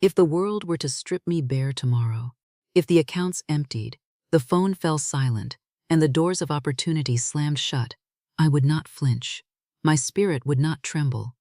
If the world were to strip me bare tomorrow, if the accounts emptied, the phone fell silent, and the doors of opportunity slammed shut, I would not flinch. My spirit would not tremble.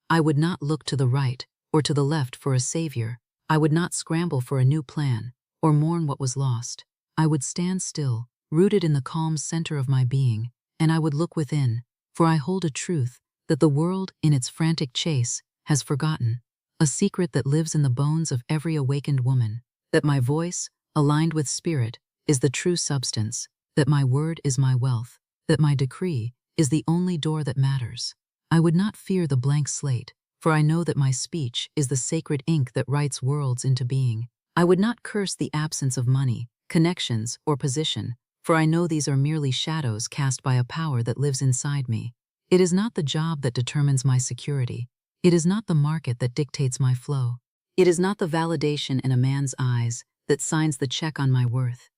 I would not look to the right or to the left for a savior. I would not scramble for a new plan or mourn what was lost. I would stand still, rooted in the calm center of my being, and I would look within, for I hold a truth that the world, in its frantic chase, has forgotten, a secret that lives in the bones of every awakened woman, that my voice, aligned with spirit, is the true substance, that my word is my wealth, that my decree is the only door that matters. I would not fear the blank slate, for I know that my speech is the sacred ink that writes worlds into being. I would not curse the absence of money, connections, or position, for I know these are merely shadows cast by a power that lives inside me. It is not the job that determines my security. It is not the market that dictates my flow. It is not the validation in a man's eyes that signs the check on my worth.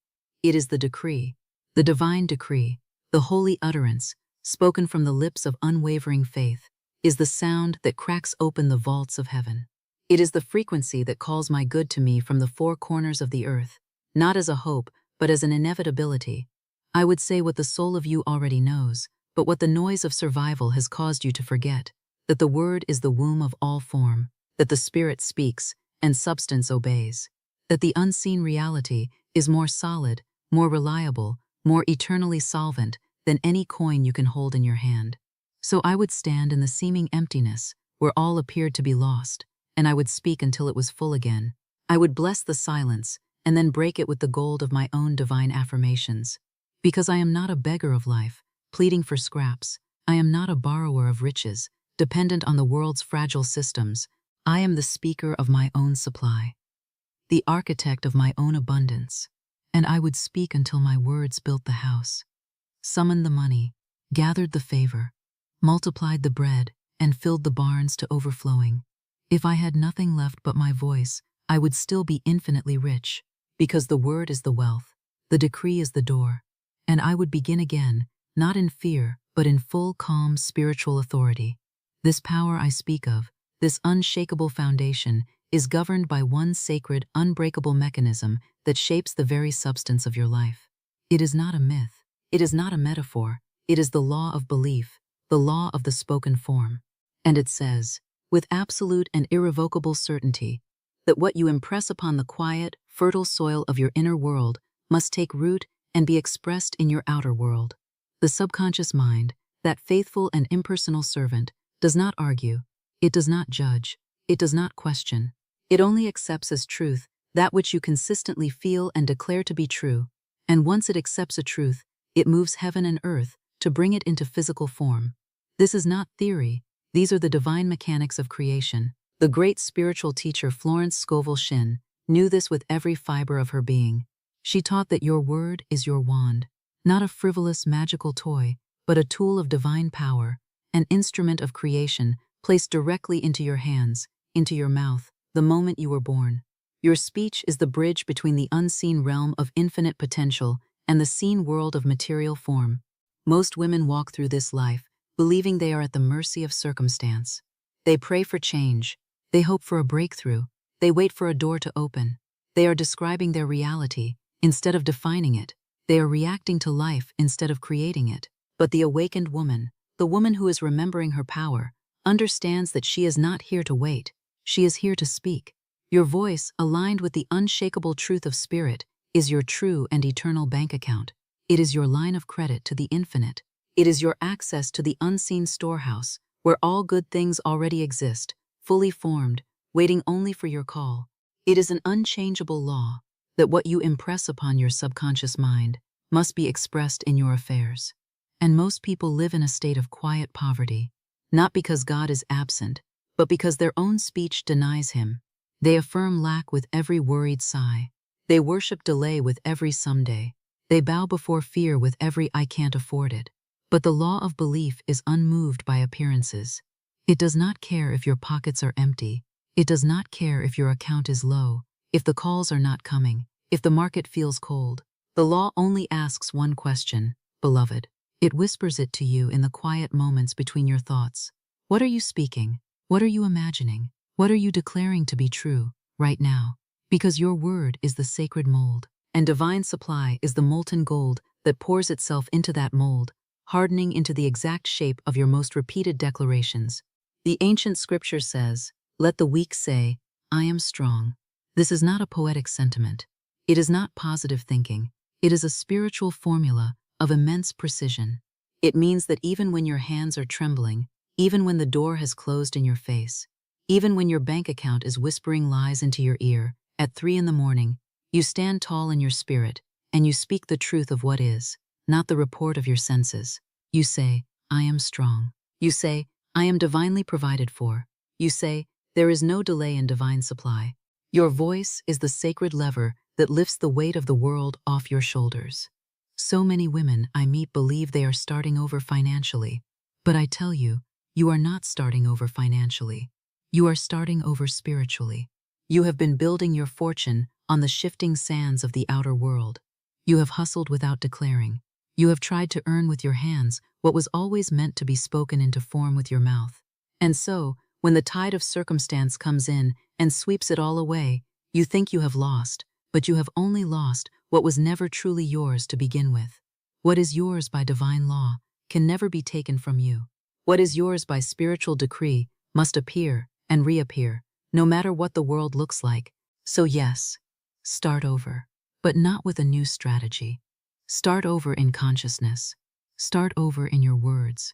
It is the decree, the divine decree, the holy utterance, spoken from the lips of unwavering faith, is the sound that cracks open the vaults of heaven. It is the frequency that calls my good to me from the four corners of the earth, not as a hope, but as an inevitability. I would say what the soul of you already knows, but what the noise of survival has caused you to forget, that the word is the womb of all form, that the spirit speaks, and substance obeys, that the unseen reality is more solid, more reliable, more eternally solvent than any coin you can hold in your hand. So I would stand in the seeming emptiness, where all appeared to be lost, and I would speak until it was full again. I would bless the silence, and then break it with the gold of my own divine affirmations. Because I am not a beggar of life, pleading for scraps. I am not a borrower of riches, dependent on the world's fragile systems. I am the speaker of my own supply, the architect of my own abundance. And I would speak until my words built the house, summoned the money, gathered the favor, multiplied the bread, and filled the barns to overflowing. If I had nothing left but my voice, I would still be infinitely rich, because the word is the wealth, the decree is the door, and I would begin again, not in fear, but in full, calm spiritual authority. This power I speak of, this unshakable foundation, is governed by one sacred, unbreakable mechanism that shapes the very substance of your life. It is not a myth. It is not a metaphor. It is the law of belief, the law of the spoken form. And it says, with absolute and irrevocable certainty, that what you impress upon the quiet, fertile soil of your inner world must take root and be expressed in your outer world. The subconscious mind, that faithful and impersonal servant, does not argue. It does not judge. It does not question. It only accepts as truth that which you consistently feel and declare to be true. And once it accepts a truth, it moves heaven and earth to bring it into physical form. This is not theory. These are the divine mechanics of creation. The great spiritual teacher Florence Scovel Shinn knew this with every fiber of her being. She taught that your word is your wand, not a frivolous magical toy, but a tool of divine power, an instrument of creation placed directly into your hands, into your mouth, the moment you were born. Your speech is the bridge between the unseen realm of infinite potential and the seen world of material form. Most women walk through this life believing they are at the mercy of circumstance. They pray for change. They hope for a breakthrough. They wait for a door to open. They are describing their reality instead of defining it. They are reacting to life instead of creating it. But the awakened woman, the woman who is remembering her power, understands that she is not here to wait. She is here to speak. Your voice, aligned with the unshakable truth of spirit, is your true and eternal bank account. It is your line of credit to the infinite. It is your access to the unseen storehouse, where all good things already exist, fully formed, waiting only for your call. It is an unchangeable law that what you impress upon your subconscious mind must be expressed in your affairs. And most people live in a state of quiet poverty, not because God is absent, but because their own speech denies him. They affirm lack with every worried sigh. They worship delay with every someday. They bow before fear with every I can't afford it. But the law of belief is unmoved by appearances. It does not care if your pockets are empty. It does not care if your account is low, if the calls are not coming, if the market feels cold. The law only asks one question, beloved. It whispers it to you in the quiet moments between your thoughts. What are you speaking? What are you imagining? What are you declaring to be true? right now, because your word is the sacred mold, and divine supply is the molten gold that pours itself into that mold, hardening into the exact shape of your most repeated declarations. The ancient scripture says, "Let the weak say, I am strong." This is not a poetic sentiment. It is not positive thinking. It is a spiritual formula of immense precision. It means that even when your hands are trembling, even when the door has closed in your face, even when your bank account is whispering lies into your ear at 3 in the morning, you stand tall in your spirit and you speak the truth of what is, not the report of your senses. You say, "I am strong." You say, "I am divinely provided for." You say, "There is no delay in divine supply." Your voice is the sacred lever that lifts the weight of the world off your shoulders. So many women I meet believe they are starting over financially, but I tell you, you are not starting over financially. You are starting over spiritually. You have been building your fortune on the shifting sands of the outer world. You have hustled without declaring. You have tried to earn with your hands what was always meant to be spoken into form with your mouth. And so, when the tide of circumstance comes in and sweeps it all away, you think you have lost, but you have only lost what was never truly yours to begin with. What is yours by divine law can never be taken from you. What is yours by spiritual decree must appear and reappear, no matter what the world looks like. So yes, start over, but not with a new strategy. Start over in consciousness. Start over in your words.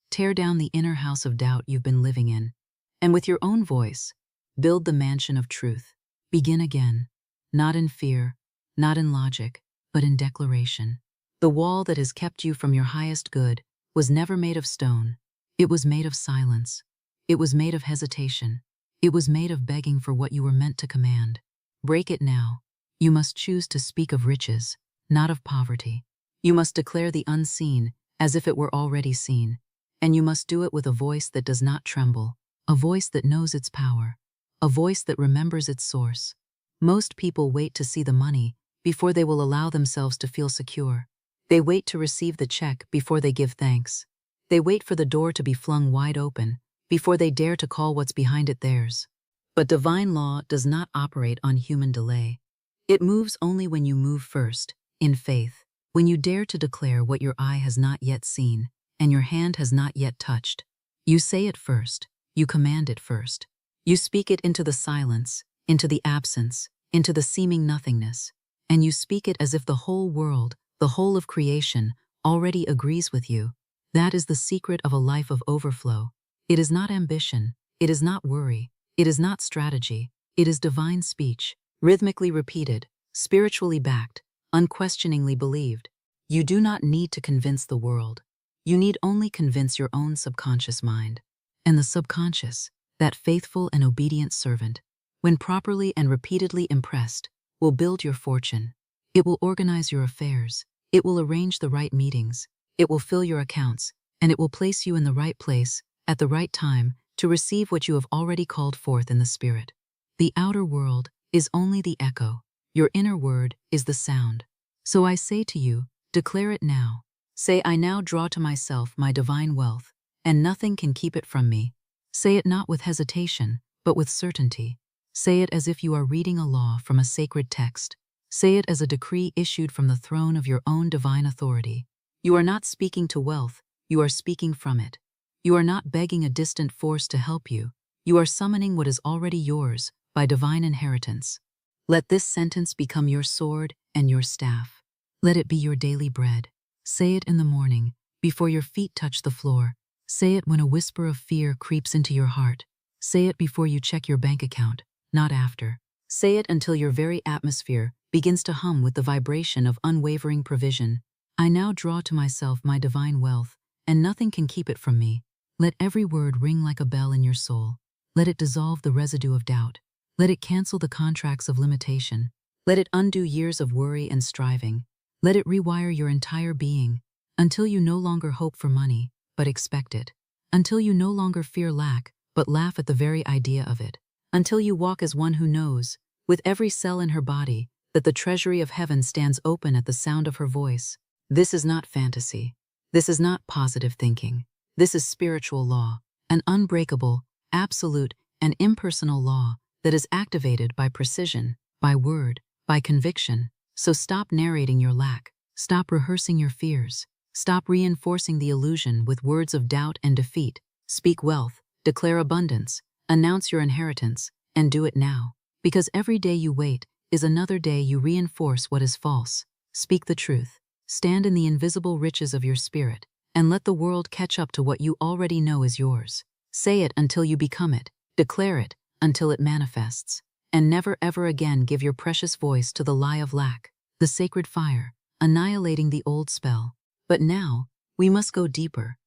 Tear down the inner house of doubt you've been living in, and with your own voice, build the mansion of truth. Begin again, not in fear, not in logic, but in declaration. The wall that has kept you from your highest good was never made of stone. It was made of silence. It was made of hesitation. It was made of begging for what you were meant to command. Break it now. You must choose to speak of riches, not of poverty. You must declare the unseen as if it were already seen. And you must do it with a voice that does not tremble, a voice that knows its power, a voice that remembers its source. Most people wait to see the money before they will allow themselves to feel secure. They wait to receive the check before they give thanks. They wait for the door to be flung wide open before they dare to call what's behind it theirs. But divine law does not operate on human delay. It moves only when you move first, in faith, when you dare to declare what your eye has not yet seen and your hand has not yet touched. You say it first. You command it first. You speak it into the silence, into the absence, into the seeming nothingness, and you speak it as if the whole world, the whole of creation, already agrees with you. That is the secret of a life of overflow. It is not ambition. It is not worry. It is not strategy. It is divine speech, rhythmically repeated, spiritually backed, unquestioningly believed. You do not need to convince the world. You need only convince your own subconscious mind. And the subconscious, that faithful and obedient servant, when properly and repeatedly impressed, will build your fortune. It will organize your affairs. It will arrange the right meetings. It will fill your accounts, and it will place you in the right place, at the right time, to receive what you have already called forth in the Spirit. The outer world is only the echo. Your inner word is the sound. So I say to you, declare it now. Say, I now draw to myself my divine wealth, and nothing can keep it from me. Say it not with hesitation, but with certainty. Say it as if you are reading a law from a sacred text. Say it as a decree issued from the throne of your own divine authority. You are not speaking to wealth, you are speaking from it. You are not begging a distant force to help you. You are summoning what is already yours by divine inheritance. Let this sentence become your sword and your staff. Let it be your daily bread. Say it in the morning, before your feet touch the floor. Say it when a whisper of fear creeps into your heart. Say it before you check your bank account, not after. Say it until your very atmosphere begins to hum with the vibration of unwavering provision. I now draw to myself my divine wealth, and nothing can keep it from me. Let every word ring like a bell in your soul. Let it dissolve the residue of doubt. Let it cancel the contracts of limitation. Let it undo years of worry and striving. Let it rewire your entire being, until you no longer hope for money, but expect it. Until you no longer fear lack, but laugh at the very idea of it. Until you walk as one who knows, with every cell in her body, that the treasury of heaven stands open at the sound of her voice. This is not fantasy. This is not positive thinking. This is spiritual law, an unbreakable, absolute, and impersonal law that is activated by precision, by word, by conviction. So stop narrating your lack. Stop rehearsing your fears. Stop reinforcing the illusion with words of doubt and defeat. Speak wealth, declare abundance, announce your inheritance, and do it now. Because every day you wait is another day you reinforce what is false. Speak the truth. Stand in the invisible riches of your spirit, and let the world catch up to what you already know is yours. Say it until you become it. Declare it until it manifests. And never ever again give your precious voice to the lie of lack, the sacred fire, annihilating the old spell. But now, we must go deeper.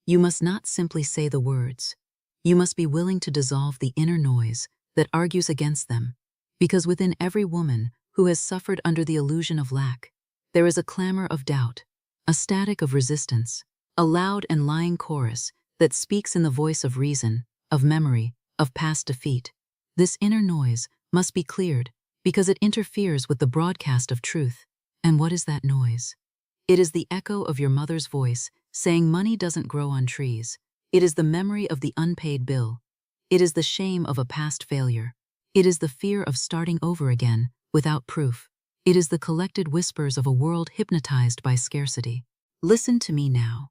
You must not simply say the words. You must be willing to dissolve the inner noise that argues against them. Because within every woman who has suffered under the illusion of lack, there is a clamor of doubt, a static of resistance, a loud and lying chorus that speaks in the voice of reason, of memory, of past defeat. This inner noise must be cleared because it interferes with the broadcast of truth. And what is that noise? It is the echo of your mother's voice saying money doesn't grow on trees. It is the memory of the unpaid bill. It is the shame of a past failure. It is the fear of starting over again without proof. It is the collected whispers of a world hypnotized by scarcity. Listen to me now.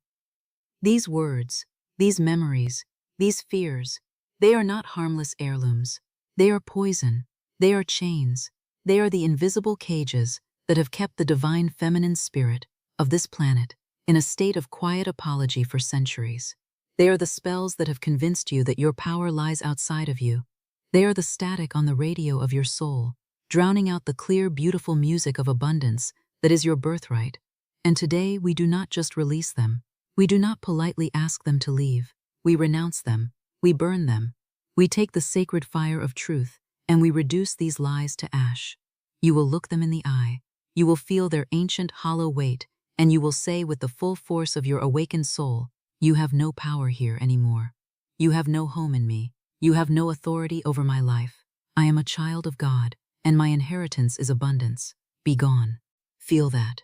These words, these memories, these fears, they are not harmless heirlooms. They are poison. They are chains. They are the invisible cages that have kept the divine feminine spirit of this planet in a state of quiet apology for centuries. They are the spells that have convinced you that your power lies outside of you. They are the static on the radio of your soul, drowning out the clear, beautiful music of abundance that is your birthright. And today we do not just release them. We do not politely ask them to leave. We renounce them. We burn them. We take the sacred fire of truth and we reduce these lies to ash. You will look them in the eye. You will feel their ancient hollow weight, and you will say with the full force of your awakened soul, you have no power here anymore. You have no home in me. You have no authority over my life. I am a child of God, and my inheritance is abundance. Be gone. Feel that.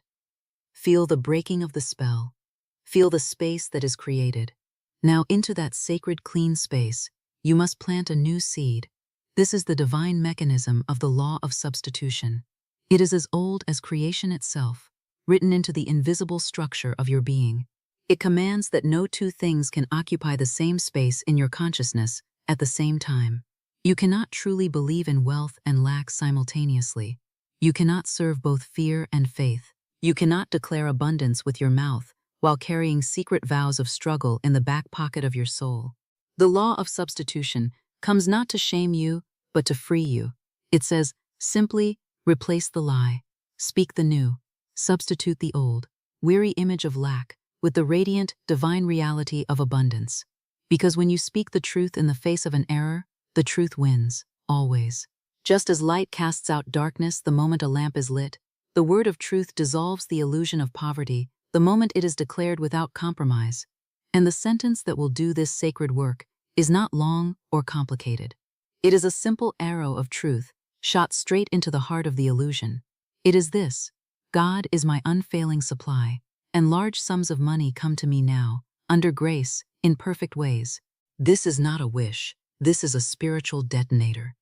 Feel the breaking of the spell. Feel the space that is created. Now into that sacred clean space, you must plant a new seed. This is the divine mechanism of the law of substitution. It is as old as creation itself, written into the invisible structure of your being. It commands that no two things can occupy the same space in your consciousness at the same time. You cannot truly believe in wealth and lack simultaneously. You cannot serve both fear and faith. You cannot declare abundance with your mouth while carrying secret vows of struggle in the back pocket of your soul. The law of substitution comes not to shame you, but to free you. It says, simply replace the lie, speak the new, substitute the old, weary image of lack with the radiant, divine reality of abundance. Because when you speak the truth in the face of an error, the truth wins, always. Just as light casts out darkness the moment a lamp is lit, the word of truth dissolves the illusion of poverty the moment it is declared without compromise. And the sentence that will do this sacred work is not long or complicated. It is a simple arrow of truth, shot straight into the heart of the illusion. It is this: God is my unfailing supply, and large sums of money come to me now, under grace, in perfect ways. This is not a wish, this is a spiritual detonator.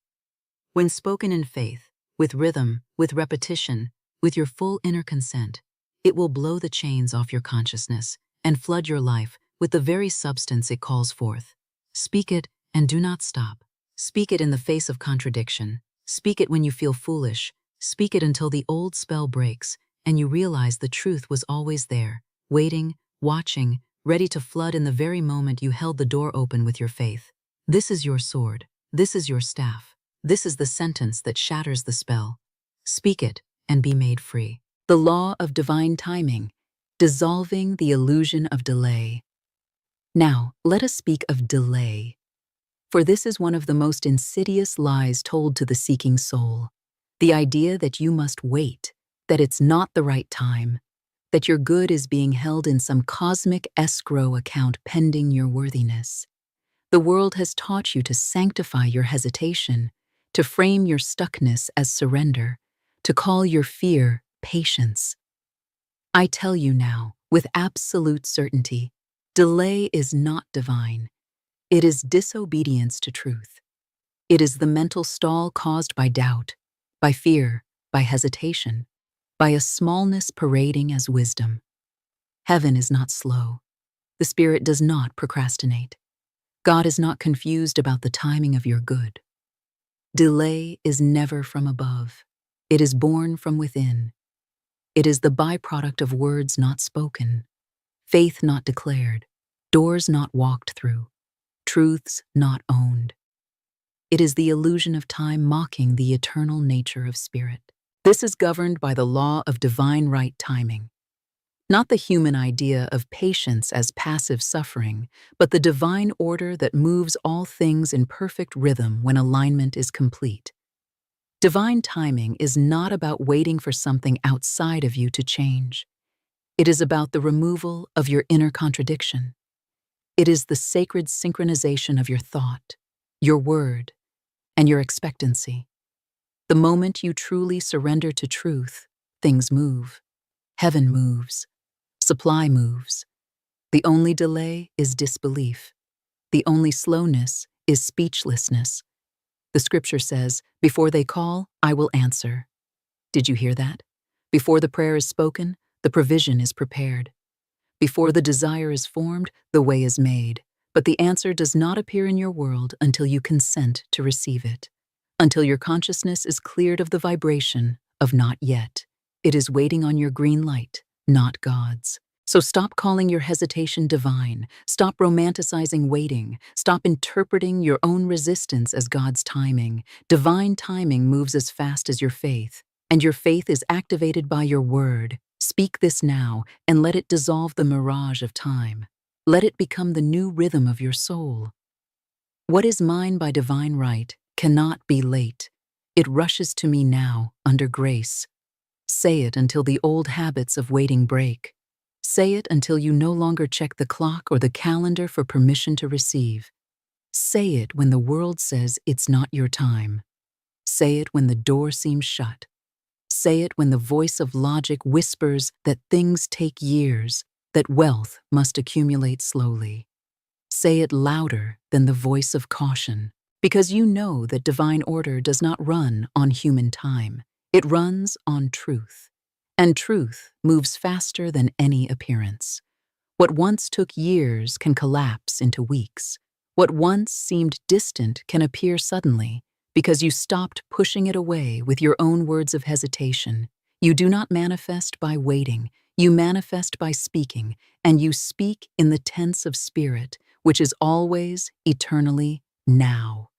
When spoken in faith, with rhythm, with repetition, with your full inner consent, it will blow the chains off your consciousness and flood your life with the very substance it calls forth. Speak it and do not stop. Speak it in the face of contradiction. Speak it when you feel foolish. Speak it until the old spell breaks and you realize the truth was always there, waiting, watching, ready to flood in the very moment you held the door open with your faith. This is your sword. This is your staff. This is the sentence that shatters the spell. Speak it and be made free. The law of divine timing, dissolving the illusion of delay. Now, let us speak of delay. For this is one of the most insidious lies told to the seeking soul. The idea that you must wait, that it's not the right time, that your good is being held in some cosmic escrow account pending your worthiness. The world has taught you to sanctify your hesitation, to frame your stuckness as surrender, to call your fear patience. I tell you now, with absolute certainty, delay is not divine. It is disobedience to truth. It is the mental stall caused by doubt, by fear, by hesitation, by a smallness parading as wisdom. Heaven is not slow. The Spirit does not procrastinate. God is not confused about the timing of your good. Delay is never from above. It is born from within. It is the byproduct of words not spoken, faith not declared, doors not walked through, truths not owned. It is the illusion of time mocking the eternal nature of spirit. This is governed by the law of divine right timing, not the human idea of patience as passive suffering, but the divine order that moves all things in perfect rhythm when alignment is complete. Divine timing is not about waiting for something outside of you to change. It is about the removal of your inner contradiction. It is the sacred synchronization of your thought, your word, and your expectancy. The moment you truly surrender to truth, things move. Heaven moves. Supply moves. The only delay is disbelief. The only slowness is speechlessness. The scripture says, "Before they call, I will answer." Did you hear that? Before the prayer is spoken, the provision is prepared. Before the desire is formed, the way is made. But the answer does not appear in your world until you consent to receive it. Until your consciousness is cleared of the vibration of not yet. It is waiting on your green light, not God's. So stop calling your hesitation divine. Stop romanticizing waiting. Stop interpreting your own resistance as God's timing. Divine timing moves as fast as your faith, and your faith is activated by your word. Speak this now, and let it dissolve the mirage of time. Let it become the new rhythm of your soul. What is mine by divine right cannot be late. It rushes to me now, under grace. Say it until the old habits of waiting break. Say it until you no longer check the clock or the calendar for permission to receive. Say it when the world says it's not your time. Say it when the door seems shut. Say it when the voice of logic whispers that things take years, that wealth must accumulate slowly. Say it louder than the voice of caution, because you know that divine order does not run on human time. It runs on truth, and truth moves faster than any appearance. What once took years can collapse into weeks. What once seemed distant can appear suddenly, because you stopped pushing it away with your own words of hesitation. You do not manifest by waiting, you manifest by speaking, and you speak in the tense of spirit, which is always, eternally, now.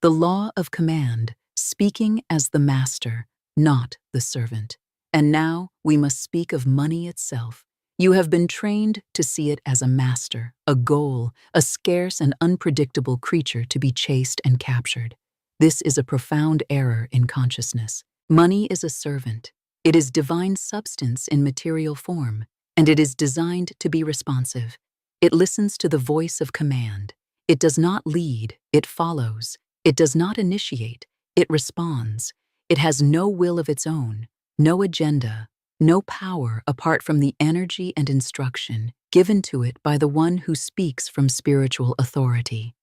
The law of command, speaking as the master, not the servant. And now we must speak of money itself. You have been trained to see it as a master, a goal, a scarce and unpredictable creature to be chased and captured. This is a profound error in consciousness. Money is a servant. It is divine substance in material form, and it is designed to be responsive. It listens to the voice of command. It does not lead, it follows. It does not initiate, it responds. It has no will of its own, no agenda, no power apart from the energy and instruction given to it by the one who speaks from spiritual authority.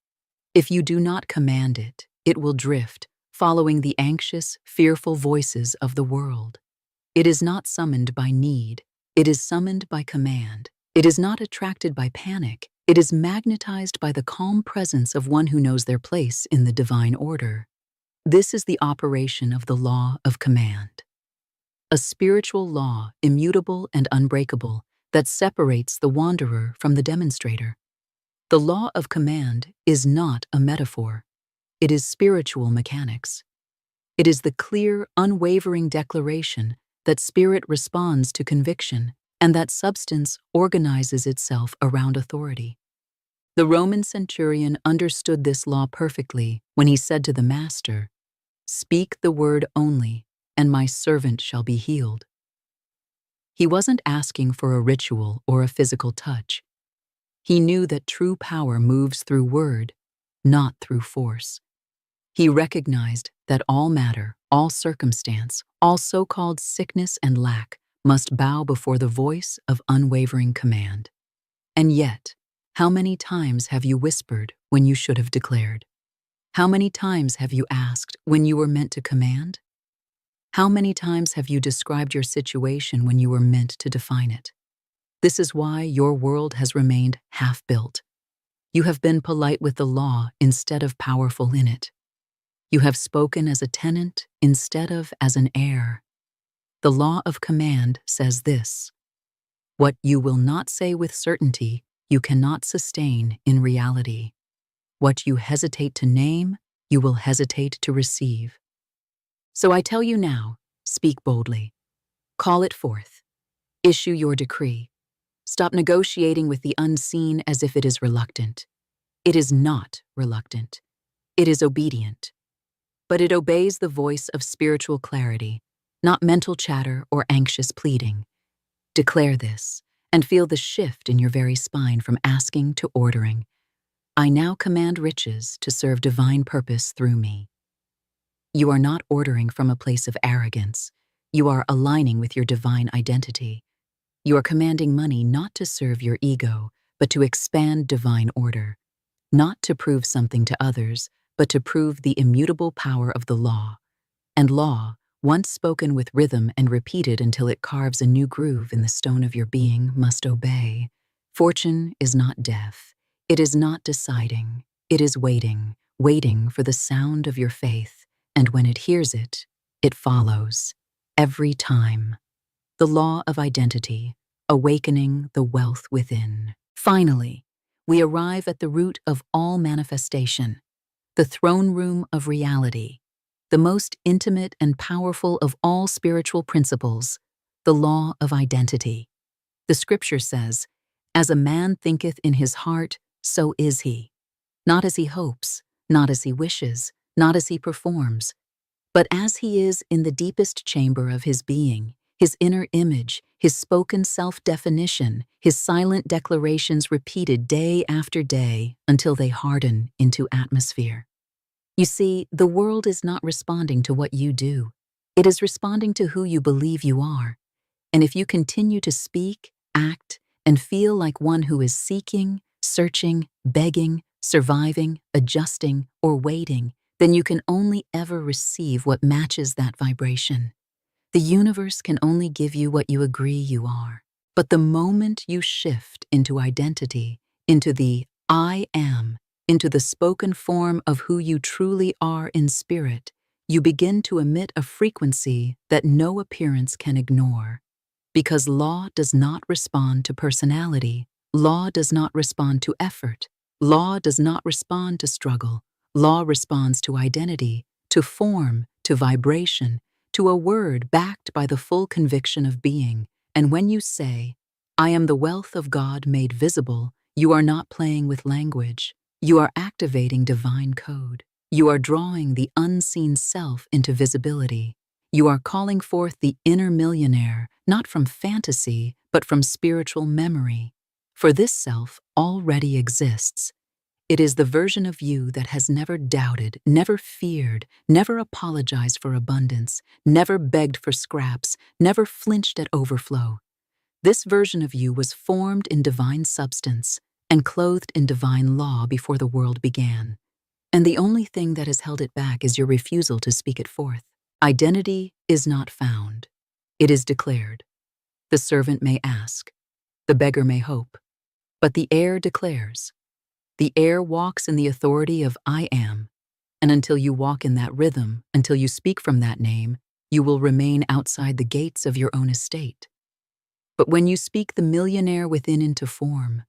If you do not command it, it will drift, following the anxious, fearful voices of the world. It is not summoned by need, it is summoned by command. It is not attracted by panic, it is magnetized by the calm presence of one who knows their place in the divine order. This is the operation of the law of command. A spiritual law, immutable and unbreakable, that separates the wanderer from the demonstrator. The law of command is not a metaphor. It is spiritual mechanics. It is the clear, unwavering declaration that spirit responds to conviction and that substance organizes itself around authority. The Roman centurion understood this law perfectly when he said to the master, "Speak the word only, and my servant shall be healed." He wasn't asking for a ritual or a physical touch. He knew that true power moves through word, not through force. He recognized that all matter, all circumstance, all so-called sickness and lack must bow before the voice of unwavering command. And yet, how many times have you whispered when you should have declared? How many times have you asked when you were meant to command? How many times have you described your situation when you were meant to define it? This is why your world has remained half-built. You have been polite with the law instead of powerful in it. You have spoken as a tenant instead of as an heir. The law of command says this: what you will not say with certainty, you cannot sustain in reality. What you hesitate to name, you will hesitate to receive. So I tell you now, speak boldly. Call it forth. Issue your decree. Stop negotiating with the unseen as if it is reluctant. It is not reluctant. It is obedient. But it obeys the voice of spiritual clarity, not mental chatter or anxious pleading. Declare this, and feel the shift in your very spine from asking to ordering. I now command riches to serve divine purpose through me. You are not ordering from a place of arrogance. You are aligning with your divine identity. You are commanding money not to serve your ego, but to expand divine order. Not to prove something to others, but to prove the immutable power of the law. And law, once spoken with rhythm and repeated until it carves a new groove in the stone of your being, must obey. Fortune is not deaf. It is not deciding. It is waiting, waiting for the sound of your faith. And when it hears it, it follows. Every time. The law of identity, awakening the wealth within. Finally, we arrive at the root of all manifestation, the throne room of reality, the most intimate and powerful of all spiritual principles, the law of identity. The scripture says, as a man thinketh in his heart, so is he. Not as he hopes, not as he wishes, not as he performs, but as he is in the deepest chamber of his being, his inner image, his spoken self-definition, his silent declarations repeated day after day until they harden into atmosphere. You see, the world is not responding to what you do. It is responding to who you believe you are. And if you continue to speak, act, and feel like one who is seeking, searching, begging, surviving, adjusting, or waiting, then you can only ever receive what matches that vibration. The universe can only give you what you agree you are. But the moment you shift into identity, into the I am, into the spoken form of who you truly are in spirit, you begin to emit a frequency that no appearance can ignore. Because law does not respond to personality, law does not respond to effort, law does not respond to struggle, law responds to identity, to form, to vibration, to a word backed by the full conviction of being. And when you say, I am the wealth of God made visible, you are not playing with language. You are activating divine code. You are drawing the unseen self into visibility. You are calling forth the inner millionaire, not from fantasy, but from spiritual memory. For this self already exists. It is the version of you that has never doubted, never feared, never apologized for abundance, never begged for scraps, never flinched at overflow. This version of you was formed in divine substance and clothed in divine law before the world began. And the only thing that has held it back is your refusal to speak it forth. Identity is not found. It is declared. The servant may ask. The beggar may hope. But the heir declares. The heir walks in the authority of I am. And until you walk in that rhythm, until you speak from that name, you will remain outside the gates of your own estate. But when you speak the millionaire within into form,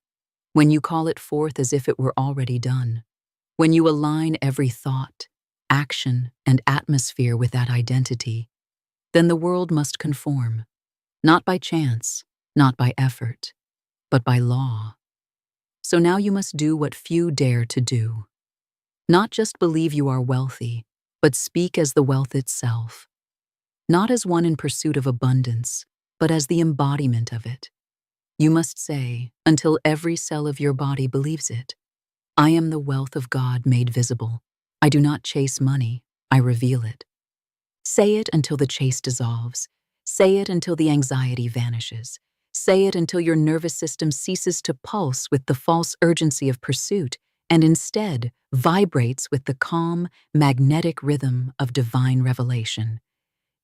when you call it forth as if it were already done, when you align every thought, action, and atmosphere with that identity, then the world must conform, not by chance, not by effort, but by law. So now you must do what few dare to do. Not just believe you are wealthy, but speak as the wealth itself. Not as one in pursuit of abundance, but as the embodiment of it. You must say, until every cell of your body believes it, I am the wealth of God made visible. I do not chase money, I reveal it. Say it until the chase dissolves. Say it until the anxiety vanishes. Say it until your nervous system ceases to pulse with the false urgency of pursuit and instead vibrates with the calm, magnetic rhythm of divine revelation.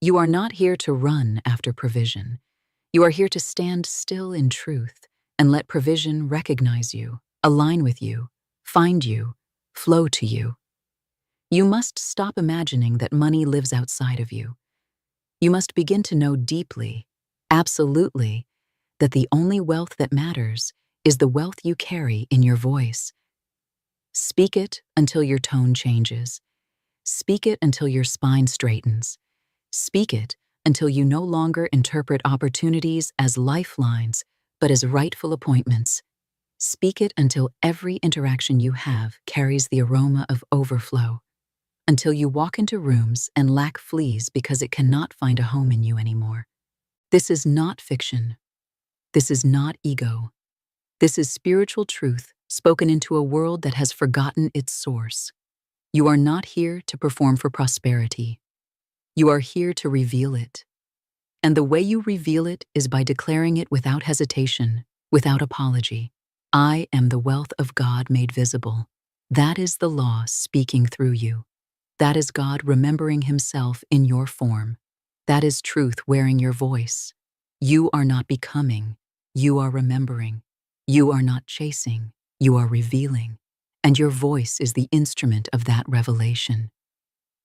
You are not here to run after provision. You are here to stand still in truth and let provision recognize you, align with you, find you, flow to you. You must stop imagining that money lives outside of you. You must begin to know deeply, absolutely, that the only wealth that matters is the wealth you carry in your voice. Speak it until your tone changes. Speak it until your spine straightens. Speak it until you no longer interpret opportunities as lifelines, but as rightful appointments. Speak it until every interaction you have carries the aroma of overflow, until you walk into rooms and lack fleas because it cannot find a home in you anymore. This is not fiction. This is not ego. This is spiritual truth spoken into a world that has forgotten its source. You are not here to perform for prosperity. You are here to reveal it. And the way you reveal it is by declaring it without hesitation, without apology. I am the wealth of God made visible. That is the law speaking through you. That is God remembering himself in your form. That is truth wearing your voice. You are not becoming. You are remembering. You are not chasing. You are revealing. And your voice is the instrument of that revelation.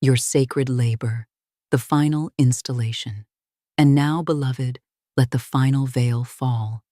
Your sacred labor, the final installation. And now, beloved, let the final veil fall.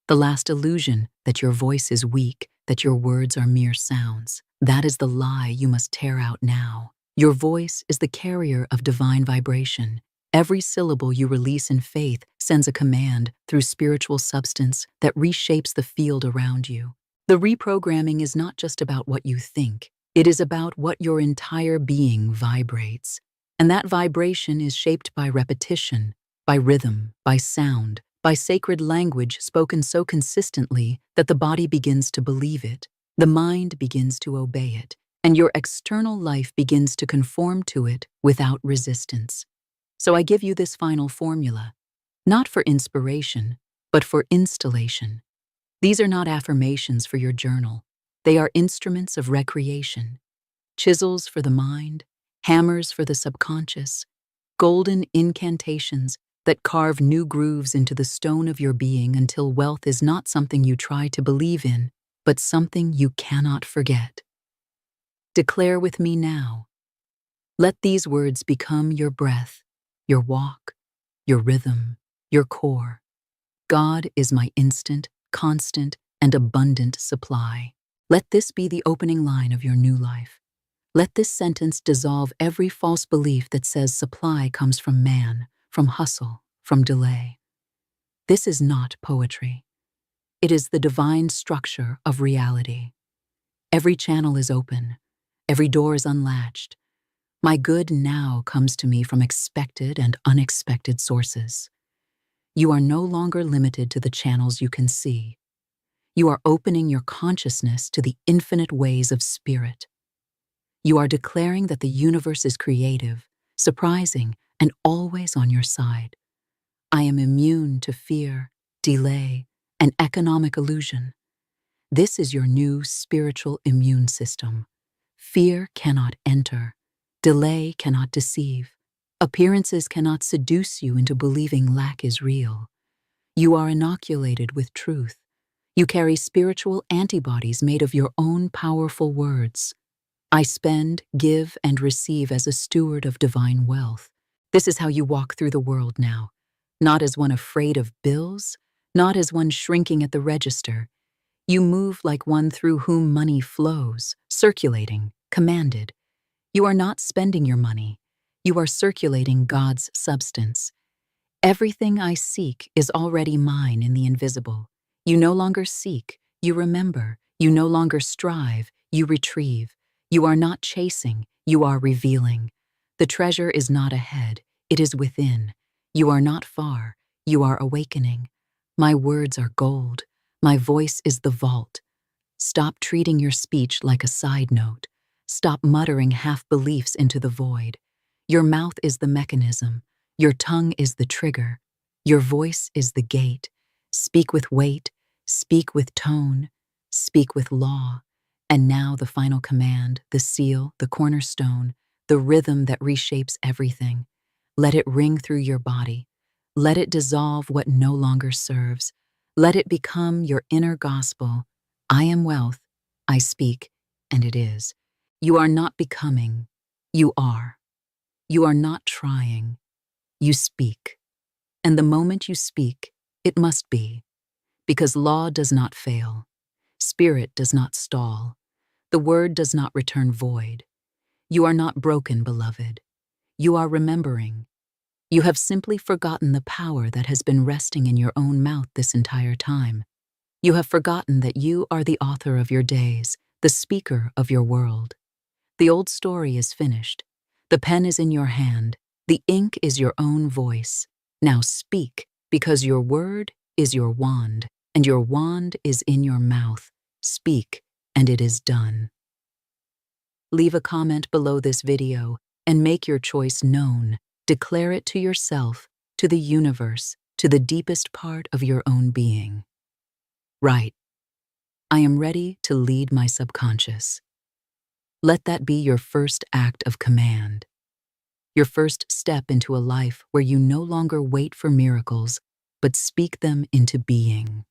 The last illusion that your voice is weak, that your words are mere sounds. That is the lie you must tear out now. Your voice is the carrier of divine vibration. Every syllable you release in faith sends a command through spiritual substance that reshapes the field around you. The reprogramming is not just about what you think. It is about what your entire being vibrates. And that vibration is shaped by repetition, by rhythm, by sound, by sacred language spoken so consistently that the body begins to believe it, the mind begins to obey it, and your external life begins to conform to it without resistance. So I give you this final formula, not for inspiration, but for installation. These are not affirmations for your journal. They are instruments of recreation, chisels for the mind, hammers for the subconscious, golden incantations that carve new grooves into the stone of your being until wealth is not something you try to believe in, but something you cannot forget. Declare with me now. Let these words become your breath, your walk, your rhythm, your core. God is my instant, constant, and abundant supply. Let this be the opening line of your new life. Let this sentence dissolve every false belief that says supply comes from man, from hustle, from delay. This is not poetry. It is the divine structure of reality. Every channel is open. Every door is unlatched. My good now comes to me from expected and unexpected sources. You are no longer limited to the channels you can see. You are opening your consciousness to the infinite ways of spirit. You are declaring that the universe is creative, surprising, and always on your side. I am immune to fear, delay, and economic illusion. This is your new spiritual immune system. Fear cannot enter. Delay cannot deceive. Appearances cannot seduce you into believing lack is real. You are inoculated with truth. You carry spiritual antibodies made of your own powerful words. I spend, give, and receive as a steward of divine wealth. This is how you walk through the world now, not as one afraid of bills, not as one shrinking at the register. You move like one through whom money flows, circulating, commanded. You are not spending your money. You are circulating God's substance. Everything I seek is already mine in the invisible. You no longer seek, you remember. You no longer strive, you retrieve. You are not chasing, you are revealing. The treasure is not ahead, it is within. You are not far, you are awakening. My words are gold. My voice is the vault. Stop treating your speech like a side note. Stop muttering half-beliefs into the void. Your mouth is the mechanism. Your tongue is the trigger. Your voice is the gate. Speak with weight. Speak with tone. Speak with law. And now the final command, the seal, the cornerstone, the rhythm that reshapes everything. Let it ring through your body. Let it dissolve what no longer serves. Let it become your inner gospel. I am wealth. I speak, and it is. You are not becoming. You are. You are not trying. You speak. And the moment you speak, it must be. Because law does not fail. Spirit does not stall. The word does not return void. You are not broken, beloved. You are remembering. You have simply forgotten the power that has been resting in your own mouth this entire time. You have forgotten that you are the author of your days, the speaker of your world. The old story is finished. The pen is in your hand. The ink is your own voice. Now speak, because your word is your wand, and your wand is in your mouth. Speak, and it is done. Leave a comment below this video and make your choice known. Declare it to yourself, to the universe, to the deepest part of your own being. Right. I am ready to lead my subconscious. Let that be your first act of command. Your first step into a life where you no longer wait for miracles, but speak them into being.